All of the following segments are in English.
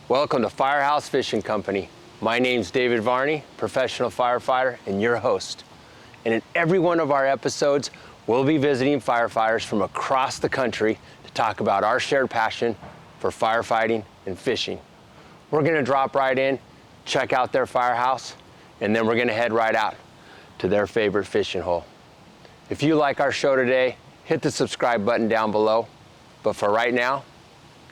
Welcome to Firehouse Fishing Company. My name's David Varney, professional firefighter and your host. And in every one of our episodes, we'll be visiting firefighters from across the country to talk about our shared passion for firefighting and fishing. We're gonna drop right in, check out their firehouse, and then we're gonna head right out to their favorite fishing hole. If you like our show today, hit the subscribe button down below. But for right now,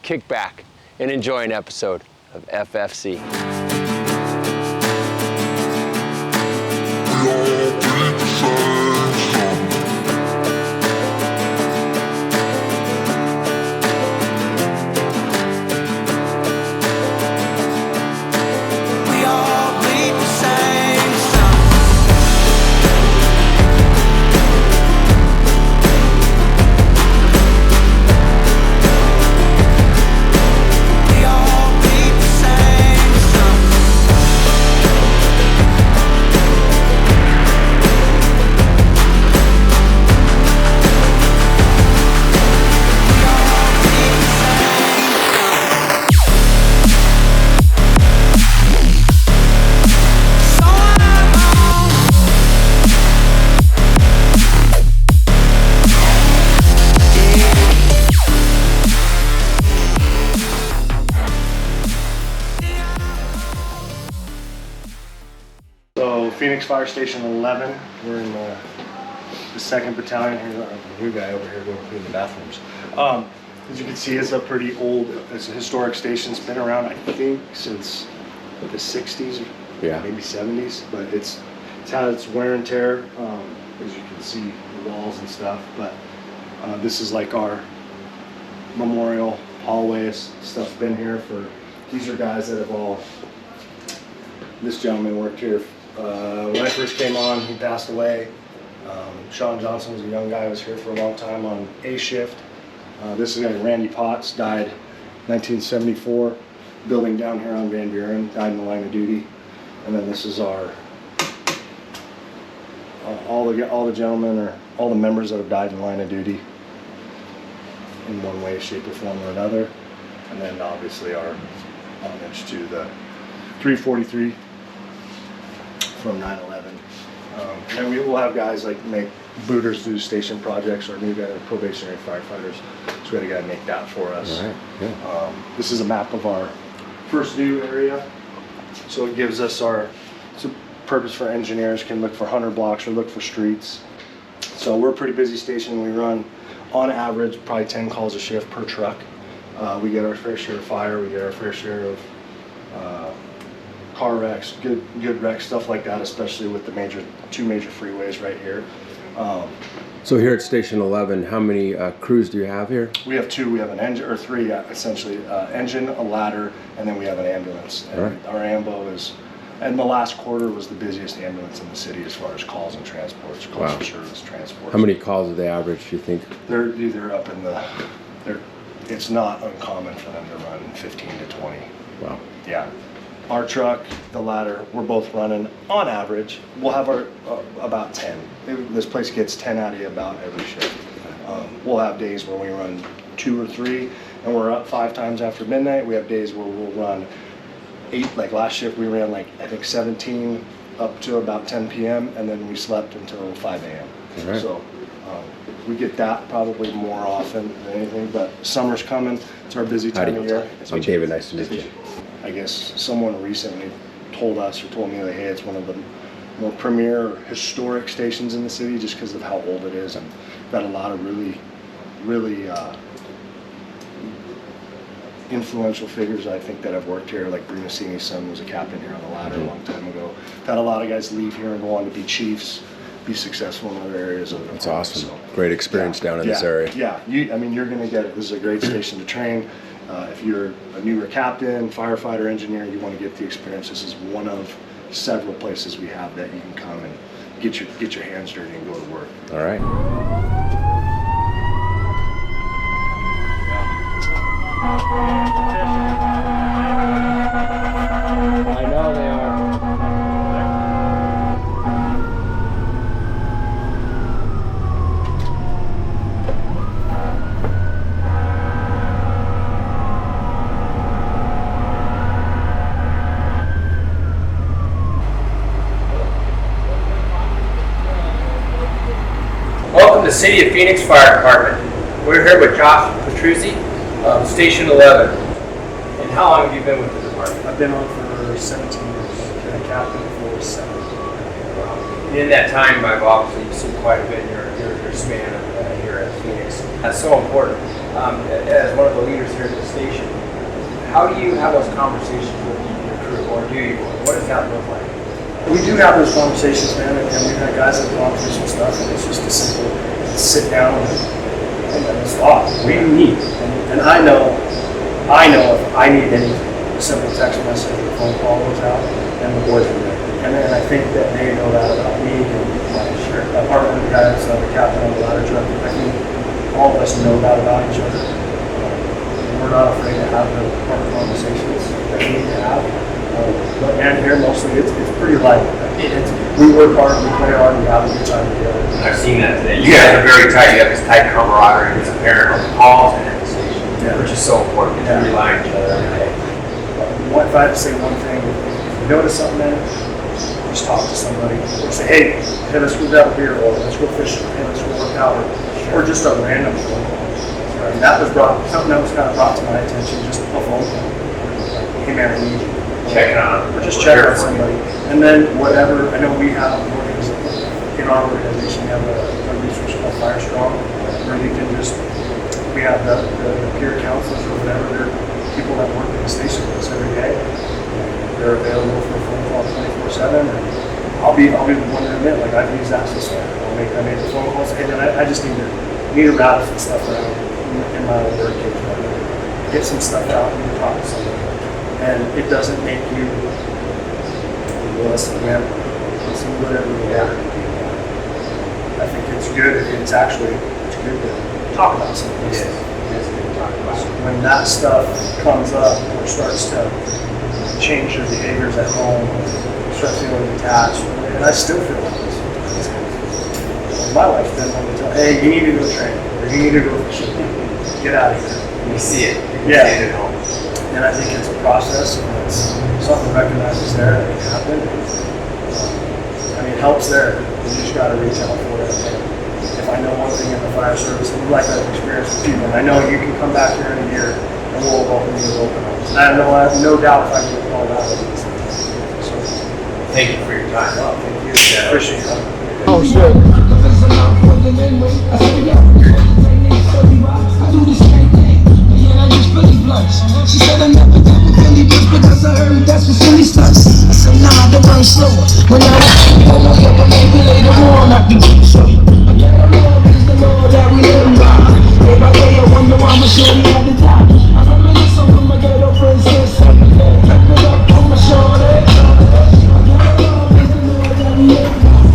kick back and enjoy an episode of FFC. Phoenix Fire Station 11. We're in the 2nd Battalion. Here's our new guy over here going to clean the bathrooms. As you can see, it's a pretty old, it's a historic station. It's been around, I think, since the 60s, maybe 70s. But it's had its wear and tear, as you can see, the walls and stuff. But this is like our memorial hallways. Stuff's been here for, these are guys that have all, this gentleman worked here when I first came on. He passed away. Sean Johnson was a young guy, was here for a long time on A shift. This is guy Randy Potts, died 1974, building down here on Van Buren, died in the line of duty. And then this is our all the gentlemen, or all the members that have died in line of duty in one way, shape, or form or another. And then obviously our homage to the 343 from 9/11. And we will have guys like make booters do station projects, or new guys, probationary firefighters. So we had a guy make that for us. All right. Yeah. This is a map of our first new area. So it gives us it's a purpose for engineers, can look for 100 blocks or look for streets. So we're a pretty busy station. We run on average probably 10 calls a shift per truck. We get our fair share of fire, we get our fair share of car wrecks, good wrecks, stuff like that, especially with the two major freeways right here. So here at Station 11, how many crews do you have here? We have two. We have an engine, or three essentially. Engine, a ladder, and then we have an ambulance. And right. Our ambo is, and the last quarter was the busiest ambulance in the city as far as calls and transports, calls for service transports. How many calls do they average, do you think? They're either up in it's not uncommon for them to run 15 to 20. Wow. Yeah. Our truck, the ladder, we're both running on average. We'll have our about 10. This place gets 10 out of you about every shift. We'll have days where we run 2 or 3, and we're up 5 times after midnight. We have days where we'll run 8. Like last shift, we ran like I think 17 up to about 10 p.m. and then we slept until 5 a.m. Right. So we get that probably more often than anything. But summer's coming. It's our busy time of year. I'm David. Nice to meet you. I guess someone recently told us or told me that, hey, it's one of the more premier or historic stations in the city just because of how old it is, and got a lot of really influential figures I think that have worked here, like Brunacini's son was a captain here on the ladder a long time ago. Had a lot of guys leave here and go on to be chiefs, be successful in other areas of the That's awesome. So, great experience down in this area. Yeah, I mean, you're going to get it. This is a great station to train. If you're a newer captain, firefighter, engineer, you want to get the experience. This is one of several places we have that you can come and get your hands dirty and go to work. All right. I know they are. Welcome to City of Phoenix Fire Department. We're here with Josh Petruzzi of Station 11. And how long have you been with the department? I've been on for 17 years. Been a captain for 7. In that time, I've obviously seen quite a bit in your span here at Phoenix. That's so important. As one of the leaders here at the station, how do you have those conversations with your crew, or do you? What does that look like? We do have those conversations, man, and we've had guys that have gone through some stuff, and it's just a simple sit down and it's off. We need, and I know if I need anything, a simple text message or phone call goes out, and the boys are there. And then I think that they know that about me and my department guys, the captain on the ladder truck. I think all of us know that about each other. We're not afraid to have the hard conversations that we need to have. But man, here mostly it's pretty light. We work hard, we play hard, we have a good time together. I've seen that today. You guys are very tight. You have this tight camaraderie that's apparent on the calls and at the station, which is so important. You rely on each other every day. If I have to say one thing, if you notice something, man, just talk to somebody. Or say, hey, let's go down here, or let's go fishing, hey, let's go work out, or just a random phone call. And that was something that was kind of brought to my attention, just a phone call. Like, hey man, I need you. Checking on them. Or just check on somebody. And then whatever, I know we have in our organization, we have a resource called Fire Strong, where you can we have the peer counselors or whatever, they're people that work in the station with us every day. They're available for a phone call 24/7. And I'll be the one to admit, like I've used that system. I made the phone calls, hey man, I just need to rattle some stuff around in my old work cage. Get some stuff out and talk to somebody. And it doesn't make you less man. Listen to whatever you are. I think it's good. It's good to talk about some of this stuff. When that stuff comes up or starts to change your behaviors at home, start feeling detached, and I still feel like this. My wife's been one to tell, hey, you need to go train, or you need to go fishing. Get out of here. You see it. You see it at home. And I think it's a process, and it's something recognizes there that can happen. It helps there. You just got to reach out for it. And if I know one thing in the fire service, and we like that experience with people, and I know you can come back here in a year and we'll welcome you with open arms. I have no doubt if I can call that. So, thank you for your time. Well, thank you. Yeah. Appreciate it. Oh shit. She said I never did with Billy Bush because I heard that's what Philly starts. I said nah, I run slower. When I was but maybe later on I can keep show you. Yeah, the Lord is the Lord that we live by. Day by day I wonder why my shorty had to die. I reminisce over my ghetto princess. Wrap it up on my shoulder. Yeah, the Lord is the Lord that we live by.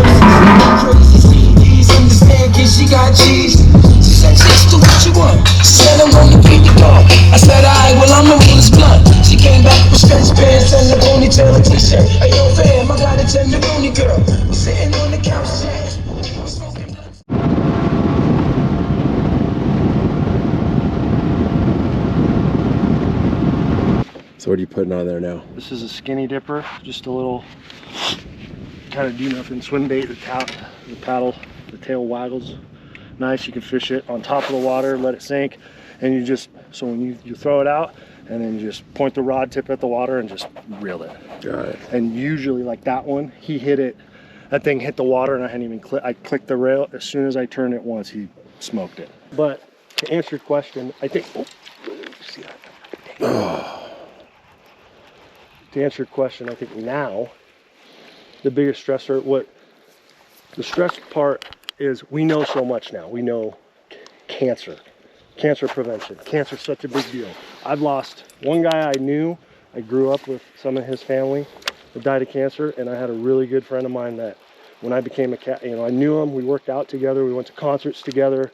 Day by day I wonder why my shorty had to die. She got cheese. She said, just do what you want. She said, I'm gonna beat the dog. I said, alright, well, I'm gonna roll his blunt. She came back with stretch pants and a ponytail and t-shirt. Hey, yo, fam, I got a tenderoni girl. We're sitting on the couch, smoking blunts. So what are you putting on there now? This is a skinny dipper, just a little kind of do nothing swim bait. The paddle, the tail waggles nice. You can fish it on top of the water, let it sink, and you just, so when you throw it out, and then you just point the rod tip at the water and just reel it. Got it. And usually, like that one, he hit it, that thing hit the water, and I hadn't even I clicked the rail. As soon as I turned it once, he smoked it. But to answer your question, I think, see that? To answer your question, I think now the biggest stressor, what the stress part is, we know so much now. We know cancer prevention. Cancer is such a big deal. I've lost one guy I knew. I grew up with some of his family that died of cancer, and I had a really good friend of mine that when I became I knew him. We worked out together. We went to concerts together.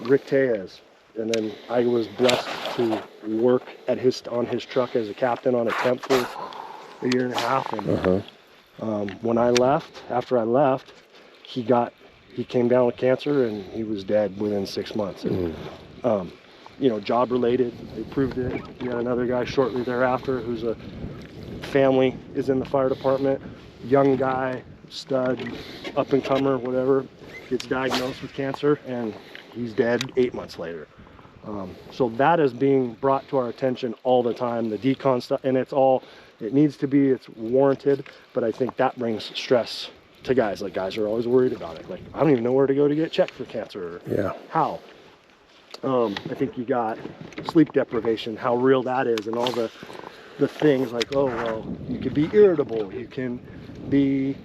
Rick Tejas. And then I was blessed to work on his truck as a captain on a temp for a year and a half. And when I left, after I left, he came down with cancer and he was dead within 6 months. And, job related, they proved it. We had another guy shortly thereafter who's a family, is in the fire department, young guy, stud, up and comer, whatever, gets diagnosed with cancer and he's dead 8 months later. So that is being brought to our attention all the time, the decon stuff, and it's warranted, but I think that brings stress to guys. Like, guys are always worried about it. Like, I don't even know where to go to get checked for cancer. Or how. I think you got sleep deprivation, how real that is, and all the things like, oh, well, you could be irritable, you can be,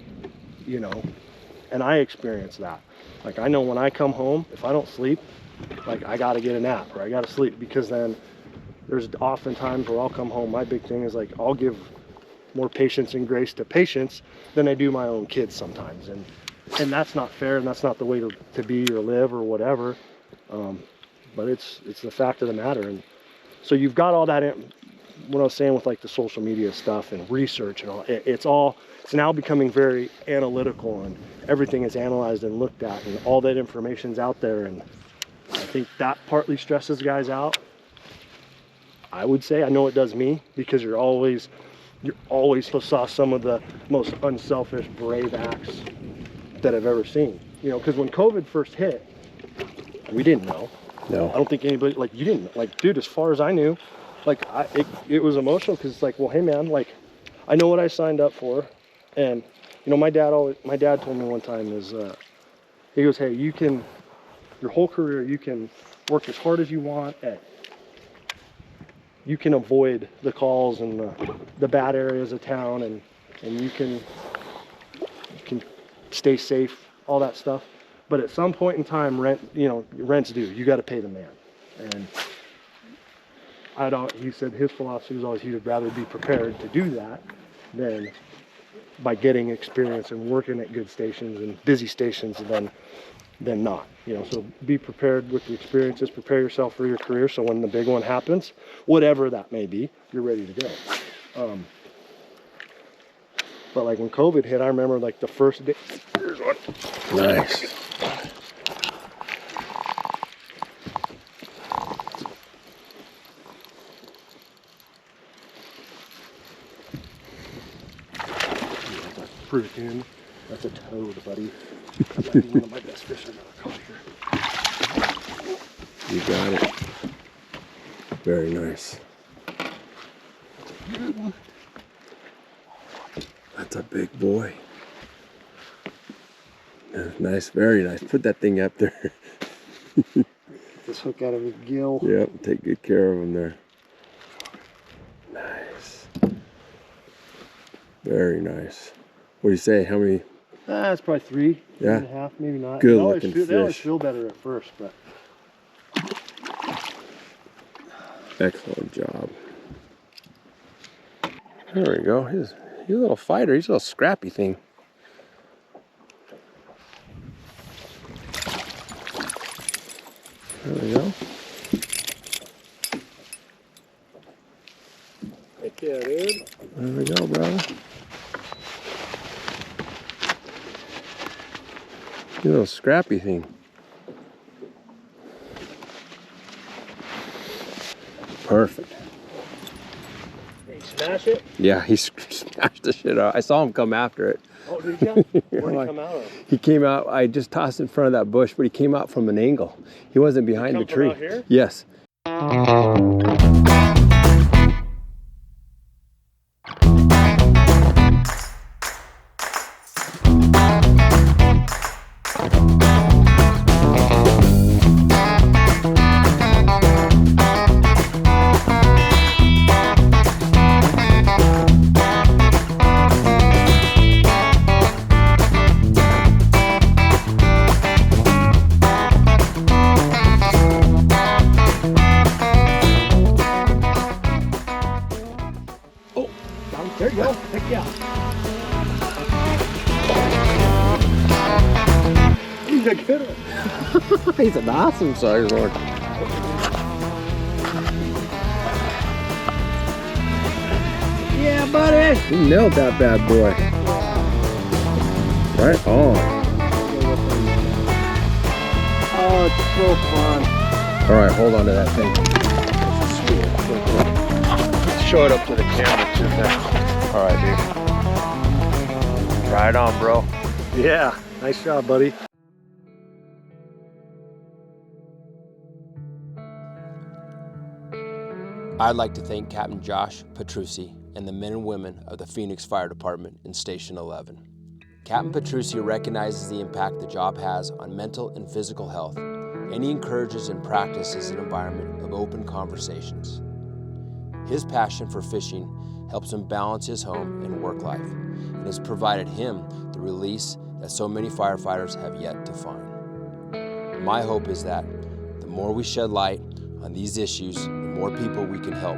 and I experience that. Like, I know when I come home, if I don't sleep, like, I gotta get a nap or I gotta sleep, because then there's often times where I'll come home. My big thing is, like, I'll give more patience and grace to patients than I do my own kids sometimes, and that's not fair, and that's not the way to be or live or whatever. But it's the fact of the matter. And so you've got all that what I was saying with, like, the social media stuff and research and all. It's now becoming very analytical, and everything is analyzed and looked at, and all that information's out there. And I think that partly stresses guys out. I would say, I know it does me, because you're always saw some of the most unselfish, brave acts that I've ever seen. Because when COVID first hit, we didn't know. No. I don't think anybody, like, you didn't, like, dude, as far as I knew, like, it was emotional, because it's like, well, hey man, like, I know what I signed up for. And my dad told me one time is, he goes, hey, your whole career, you can work as hard as you want you can avoid the calls and the bad areas of town, and you can stay safe, all that stuff. But at some point in time, rent's due. You got to pay the man. And he said his philosophy was always he would rather be prepared to do that than by getting experience and working at good stations and busy stations than not. So be prepared with the experiences, prepare yourself for your career, so when the big one happens, whatever that may be, you're ready to go. But like when COVID hit, I remember, like, the first day. Here's one. Nice. Freaking, that's a toad, buddy. That might be one of my best fish I've ever caught here. You got it. Very nice. Good one. That's a big boy. Nice, very nice. Put that thing up there. Get this hook out of his gill. Yep, take good care of him there. Nice. Very nice. What do you say? How many? It's probably 3, Yeah. 3.5, maybe not. Good looking They always fish. feel better at first, but Excellent job. There we go. He's a little fighter. He's a little scrappy thing. There we go. heck yeah, dude. There we go, brother. You little scrappy thing. Perfect. Did he smash it? Yeah, he smashed the shit out. I saw him come after it. Oh, did you? Where'd he come out of? He came out, I just tossed in front of that bush, but he came out from an angle. He wasn't behind the tree. Out here? Yes. He's an awesome size one. Yeah, buddy. You nailed that bad boy. Right on. Oh, it's so fun. All right, hold on to that thing. Show it up to the camera too there. All right, dude. Right on, bro. Yeah, nice job, buddy. I'd like to thank Captain Josh Petrucci and the men and women of the Phoenix Fire Department in Station 11. Captain Petrucci recognizes the impact the job has on mental and physical health, and he encourages and practices an environment of open conversations. His passion for fishing helps him balance his home and work life, and has provided him the release that so many firefighters have yet to find. My hope is that the more we shed light on these issues, the more people we can help.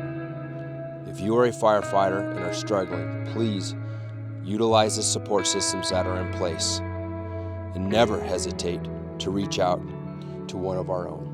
If you are a firefighter and are struggling, please utilize the support systems that are in place, and never hesitate to reach out to one of our own.